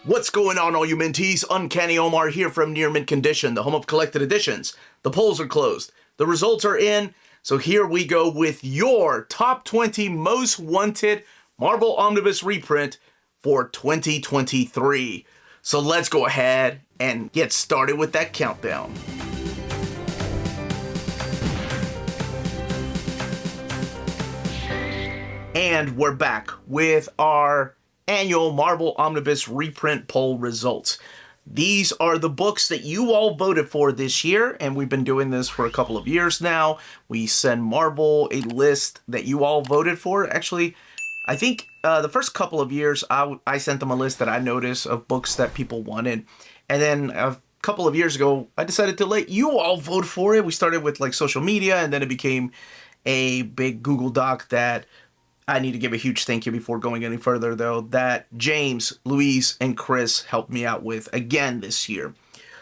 What's going on, all you Minties? Uncanny Omar here from Near Mint Condition, the home of collected editions. The polls are closed. The results are in. So here we go with your top 20 most wanted Marvel Omnibus reprint for 2023. So let's go ahead and get started with that countdown. And we're back with our annual Marvel Omnibus reprint poll results. These are the books that you all voted for this year, and we've been doing this for a couple of years now. We send Marvel a list that you all voted for. Actually, I think the first couple of years, I sent them a list that I noticed of books that people wanted. And then a couple of years ago, I decided to let you all vote for it. We started with like social media, and then it became a big Google Doc that I need to give a huge thank you before going any further, though, that James, Louise, and Chris helped me out with again this year.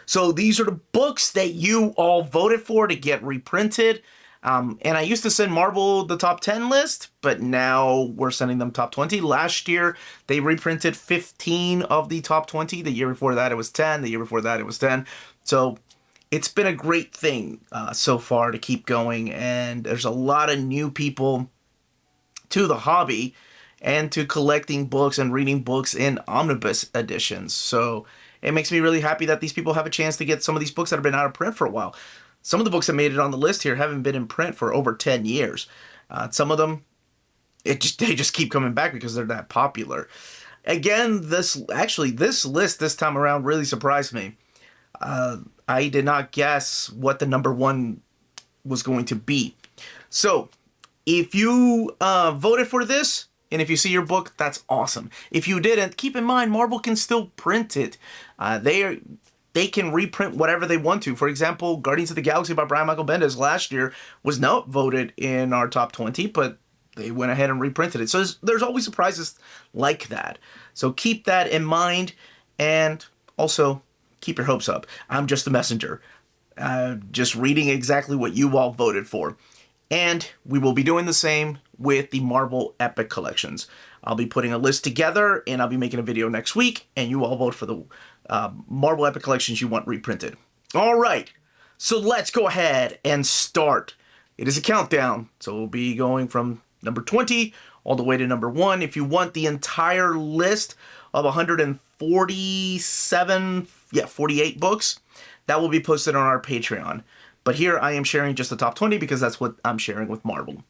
So these are the books that you all voted for to get reprinted. And I used to send Marvel the top 10 list, but now we're sending them top 20. Last year, they reprinted 15 of the top 20. The year before that, it was 10. The year before that, it was 10. So it's been a great thing so far to keep going. And there's a lot of new people to the hobby and to collecting books and reading books in omnibus editions. So it makes me really happy that these people have a chance to get some of these books that have been out of print for a while. Some of the books that made it on the list here haven't been in print for over 10 years. Some of them, they just keep coming back because they're that popular. Again, this list this time around really surprised me. I did not guess what the number one was going to be. So if you voted for this, and if you see your book, that's awesome. If you didn't, keep in mind, Marvel can still print it. They can reprint whatever they want to. For example, Guardians of the Galaxy by Brian Michael Bendis last year was not voted in our top 20, but they went ahead and reprinted it. So there's always surprises like that. So keep that in mind, and also keep your hopes up. I'm just a messenger, just reading exactly what you all voted for. And we will be doing the same with the Marvel Epic collections. I'll be putting a list together, and I'll be making a video next week, and you all vote for the Marvel Epic collections you want reprinted. All right, so let's go ahead and start. It is a countdown, so we'll be going from number 20 all the way to number 1. If you want the entire list of 48 books, that will be posted on our Patreon. But here I am sharing just the top 20 because that's what I'm sharing with Marvel.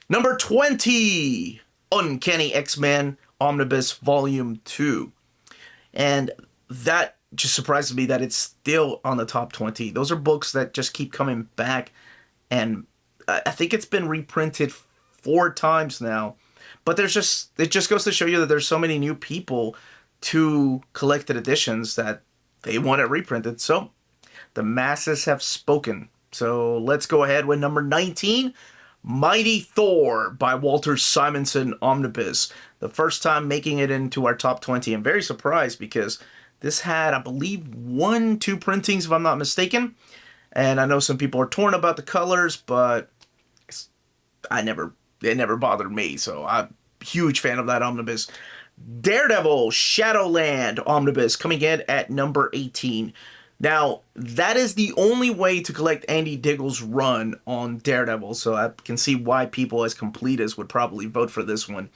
Number 20, Uncanny X-Men Omnibus Volume 2. And that just surprises me that it's still on the top 20. Those are books that just keep coming back. And I think it's been reprinted 4 times now. But it just goes to show you that there's so many new people to collected editions that they want it reprinted. So the masses have spoken. So let's go ahead with number 19, Mighty Thor by Walter Simonson Omnibus. The first time making it into our top 20. I'm very surprised because this had, I believe, 2 printings, if I'm not mistaken. And I know some people are torn about the colors, but it never bothered me. So I'm a huge fan of that omnibus. Daredevil Shadowland Omnibus coming in at number 18. Now, that is the only way to collect Andy Diggle's run on Daredevil, so I can see why people as completists would probably vote for this one.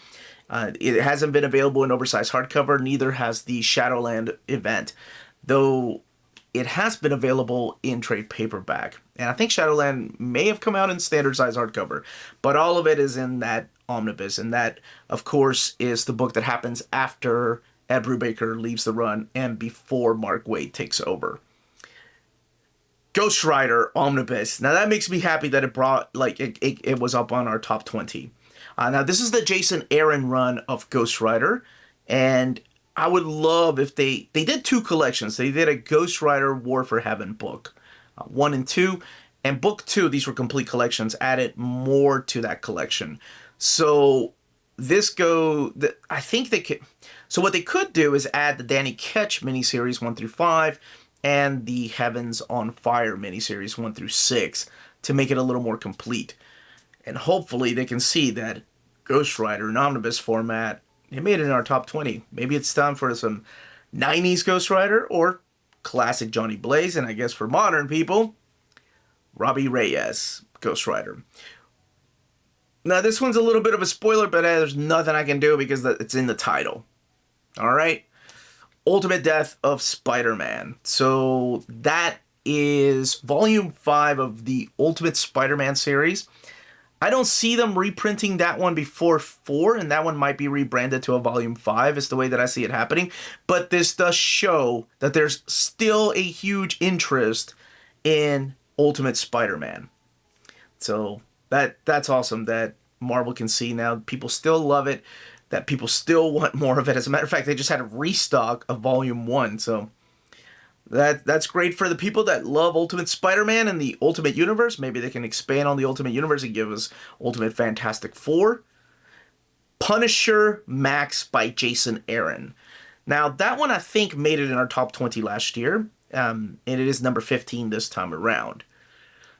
It hasn't been available in oversized hardcover, neither has the Shadowland event, though it has been available in trade paperback. And I think Shadowland may have come out in standard size hardcover, but all of it is in that omnibus, and that, of course, is the book that happens after Ed Brubaker leaves the run and before Mark Waid takes over. Ghost Rider Omnibus. Now that makes me happy that it was up on our top 20. Now this is the Jason Aaron run of Ghost Rider, and I would love if they did 2 collections. They did a Ghost Rider War for Heaven book, 1 and 2, and book 2, these were complete collections, added more to that collection. So I think they could. So what they could do is add the Danny Ketch miniseries 1 through 5. And the Heavens on Fire miniseries 1 through 6 to make it a little more complete. And hopefully they can see that Ghost Rider in omnibus format, it made it in our top 20. Maybe it's time for some 90s Ghost Rider, or classic Johnny Blaze, and I guess for modern people, Robbie Reyes Ghost Rider. Now, this one's a little bit of a spoiler, but there's nothing I can do because it's in the title. All right? Ultimate Death of Spider-Man. So that is Volume 5 of the Ultimate Spider-Man series. I don't see them reprinting that one before 4, and that one might be rebranded to a Volume 5, is the way that I see it happening. But this does show that there's still a huge interest in Ultimate Spider-Man. So that's awesome that Marvel can see now. People still love it, that people still want more of it. As a matter of fact, they just had a restock of Volume 1, so that's great for the people that love Ultimate Spider-Man and the Ultimate Universe. Maybe they can expand on the Ultimate Universe and give us Ultimate Fantastic Four. Punisher Max by Jason Aaron. Now, that one I think made it in our top 20 last year, and it is number 15 this time around.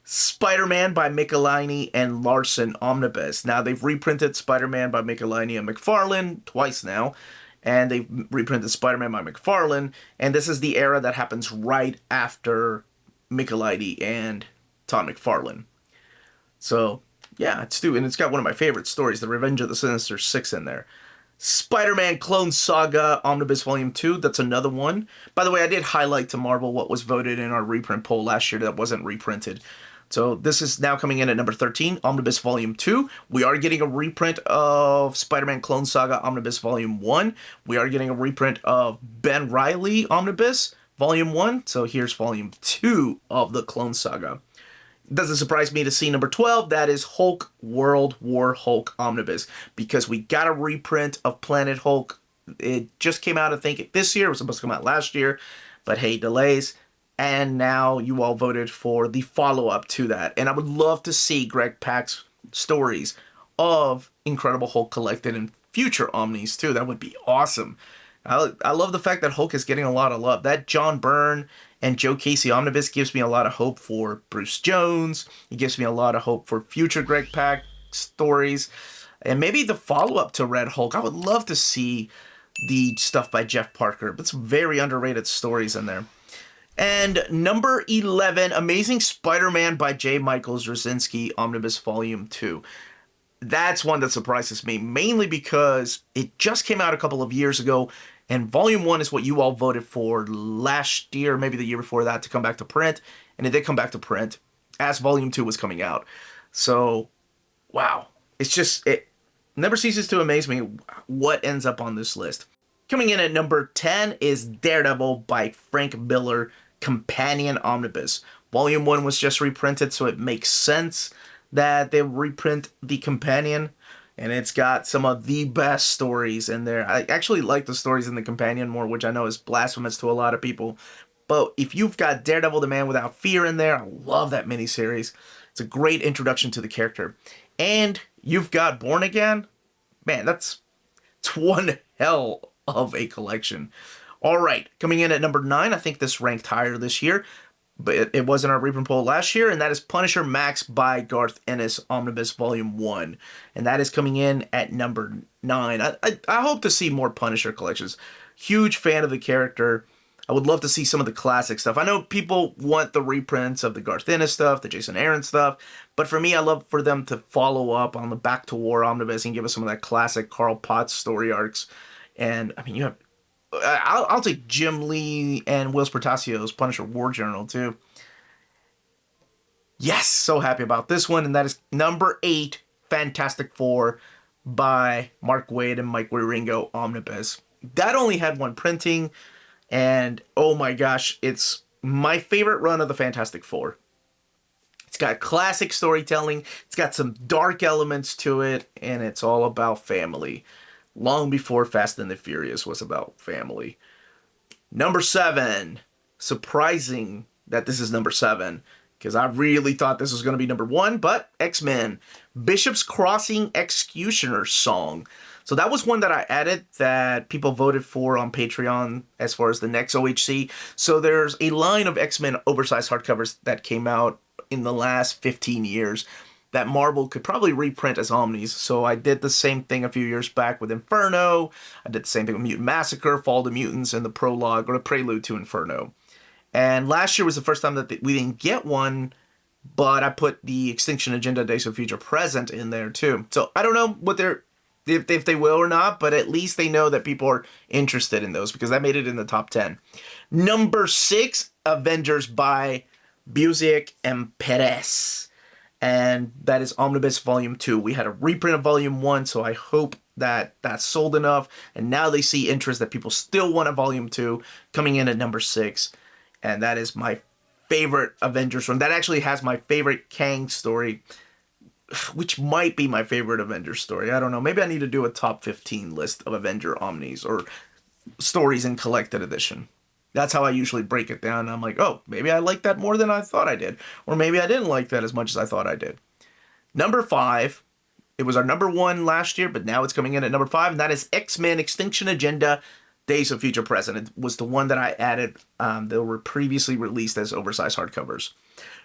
Spider-Man by Michelinie and Larsen Omnibus. Now, they've reprinted Spider-Man by Michelinie and McFarlane twice now, and they've reprinted Spider-Man by McFarlane, and this is the era that happens right after Michelinie and Todd McFarlane. So, yeah, and it's got one of my favorite stories, The Revenge of the Sinister Six, in there. Spider-Man Clone Saga Omnibus Volume 2, that's another one. By the way, I did highlight to Marvel what was voted in our reprint poll last year that wasn't reprinted. So this is now coming in at number 13, Omnibus Volume 2. We are getting a reprint of Spider-Man Clone Saga Omnibus Volume 1. We are getting a reprint of Ben Reilly Omnibus Volume 1. So here's Volume 2 of the Clone Saga. It doesn't surprise me to see number 12. That is Hulk World War Hulk Omnibus, because we got a reprint of Planet Hulk. It just came out, I think, this year. It was supposed to come out last year, but hey, delays. And now you all voted for the follow-up to that. And I would love to see Greg Pak's stories of Incredible Hulk collected in future Omnis, too. That would be awesome. I love the fact that Hulk is getting a lot of love. That John Byrne and Joe Casey Omnibus gives me a lot of hope for Bruce Jones. It gives me a lot of hope for future Greg Pak stories. And maybe the follow-up to Red Hulk. I would love to see the stuff by Jeff Parker. It's very underrated stories in there. And number 11, Amazing Spider-Man by J. Michael Straczynski, Omnibus Volume 2. That's one that surprises me, mainly because it just came out a couple of years ago, and Volume 1 is what you all voted for last year, maybe the year before that, to come back to print, and it did come back to print as Volume 2 was coming out. So, wow. It never ceases to amaze me what ends up on this list. Coming in at number 10 is Daredevil by Frank Miller, Companion Omnibus. Volume 1 was just reprinted, so it makes sense that they reprint the Companion, and it's got some of the best stories in there. I actually like the stories in the Companion more, which I know is blasphemous to a lot of people, but if you've got Daredevil the Man Without Fear in there, I love that miniseries. It's a great introduction to the character. And you've got Born Again. Man, it's one hell of a collection. All right, coming in at number 9, I think this ranked higher this year, but it was in our reprint poll last year, and that is Punisher Max by Garth Ennis, Omnibus Volume 1. And that is coming in at number 9. I hope to see more Punisher collections. Huge fan of the character. I would love to see some of the classic stuff. I know people want the reprints of the Garth Ennis stuff, the Jason Aaron stuff, but for me, I love for them to follow up on the Back to War Omnibus and give us some of that classic Carl Potts story arcs. And, I mean, you have... I'll take Jim Lee and Will Spartacio's Punisher War Journal, too. Yes, so happy about this one, and that is number 8, Fantastic Four by Mark Waid and Mike Wieringo Omnibus. That only had one printing, and oh my gosh, it's my favorite run of the Fantastic Four. It's got classic storytelling, it's got some dark elements to it, and it's all about family. Long before Fast and the Furious was about family. Number 7. Surprising that this is number 7, because I really thought this was going to be number 1, but X-Men. Bishop's Crossing X-cutioner song. So that was one that I added that people voted for on Patreon as far as the next OHC. So there's a line of X-Men oversized hardcovers that came out in the last 15 years. that Marvel could probably reprint as Omnis. So I did the same thing a few years back with Inferno. I did the same thing with Mutant Massacre, Fall of the Mutants, and the prologue or the prelude to Inferno. And last year was the first time that we didn't get one, but I put the Extinction Agenda Days of Future Present in there too. So I don't know what they're if they will or not, but at least they know that people are interested in those because that made it in the top 10. Number 6, Avengers by Busiek and Perez. And that is Omnibus Volume 2. We had a reprint of Volume 1, so I hope that that's sold enough. And now they see interest that people still want a Volume 2 coming in at number 6. And that is my favorite Avengers run. That actually has my favorite Kang story, which might be my favorite Avengers story. I don't know. Maybe I need to do a top 15 list of Avenger Omnis or stories in collected edition. That's how I usually break it down. I'm like, oh, maybe I like that more than I thought I did. Or maybe I didn't like that as much as I thought I did. Number 5. It was our number 1 last year, but now it's coming in at number 5. And that is X-Men Extinction Agenda Days of Future Present. It was the one that I added. They were previously released as oversized hardcovers.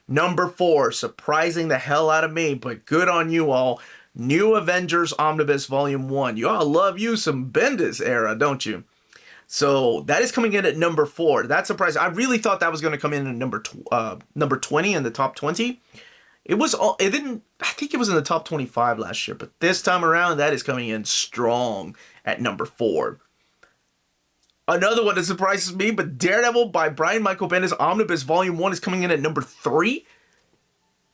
Number 4, surprising the hell out of me, but good on you all. New Avengers Omnibus Volume 1. You all love you some Bendis era, don't you? So that is coming in at number 4. That's surprising. I really thought that was going to come in at number 20 in the top 20. It didn't. I think it was in the top 25 last year, but this time around that is coming in strong at number 4. Another one that surprises me, but Daredevil by Brian Michael Bendis Omnibus Volume 1 is coming in at number 3.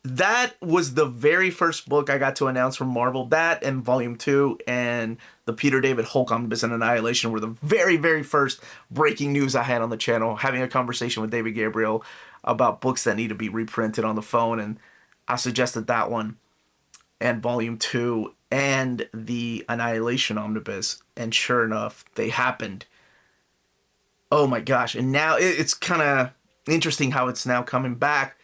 That was the very first book I got to announce from Marvel. That and Volume 2 and the Peter David Hulk Omnibus and Annihilation were the very, very first breaking news I had on the channel, having a conversation with David Gabriel about books that need to be reprinted on the phone, and I suggested that one and Volume 2 and the Annihilation Omnibus, and sure enough, they happened. Oh my gosh, and now it's kind of interesting how it's now coming back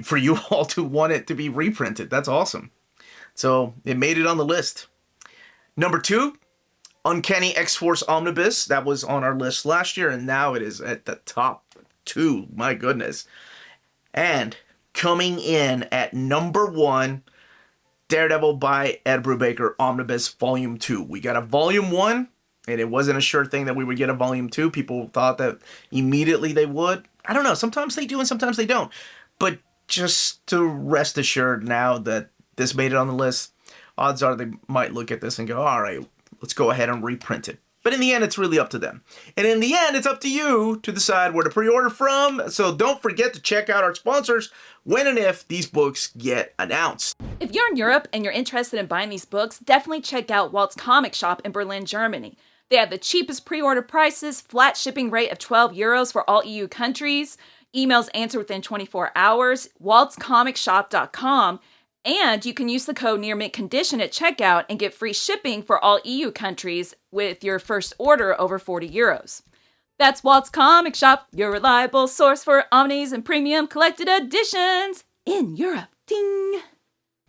for you all to want it to be reprinted. That's awesome. So it made it on the list. Number 2, Uncanny X-Force Omnibus. That was on our list last year, and now it is at the top 2. My goodness. And coming in at number 1, Daredevil by Ed Brubaker Omnibus Volume 2. We got a Volume 1. And it wasn't a sure thing that we would get a Volume 2. People thought that immediately they would. I don't know. Sometimes they do and sometimes they don't. But just to rest assured now that this made it on the list, odds are they might look at this and go, all right, let's go ahead and reprint it. But in the end, it's really up to them. And in the end, it's up to you to decide where to pre-order from. So don't forget to check out our sponsors when and if these books get announced. If you're in Europe and you're interested in buying these books, definitely check out Walt's Comic Shop in Berlin, Germany. They have the cheapest pre-order prices, flat shipping rate of €12 for all EU countries, emails answered within 24 hours, waltzcomicshop.com, and you can use the code nearmintcondition at checkout and get free shipping for all EU countries with your first order over €40. That's Walt's Comic Shop, your reliable source for omnis and premium collected editions in Europe. Ding!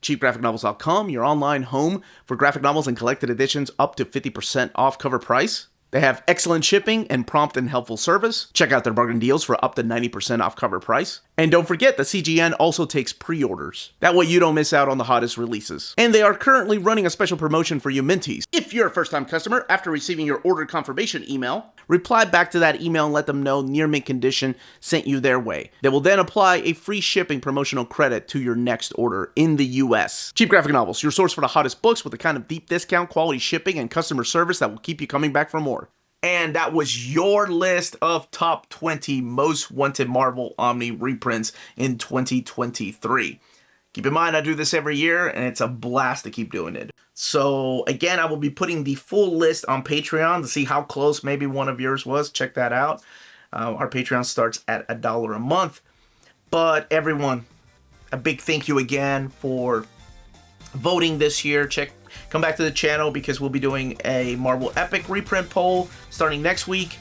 cheapgraphicnovels.com, your online home for graphic novels and collected editions up to 50% off cover price. They have excellent shipping and prompt and helpful service. Check out their bargain deals for up to 90% off cover price. And don't forget, the CGN also takes pre-orders. That way you don't miss out on the hottest releases. And they are currently running a special promotion for you Minties. If you're a first-time customer, after receiving your order confirmation email, reply back to that email and let them know Near Mint Condition sent you their way. They will then apply a free shipping promotional credit to your next order in the US. Cheap Graphic Novels, your source for the hottest books with the kind of deep discount, quality shipping, and customer service that will keep you coming back for more. And that was your list of top 20 most wanted Marvel Omni reprints in 2023. Keep in mind, I do this every year, and it's a blast to keep doing it. So, again, I will be putting the full list on Patreon to see how close maybe one of yours was. Check that out. Our Patreon starts at $1 a month. But, everyone, a big thank you again for voting this year. Come back to the channel because we'll be doing a Marvel Epic reprint poll starting next week.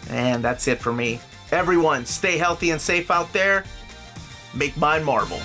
And that's it for me. Everyone, stay healthy and safe out there. Make mine Marvel.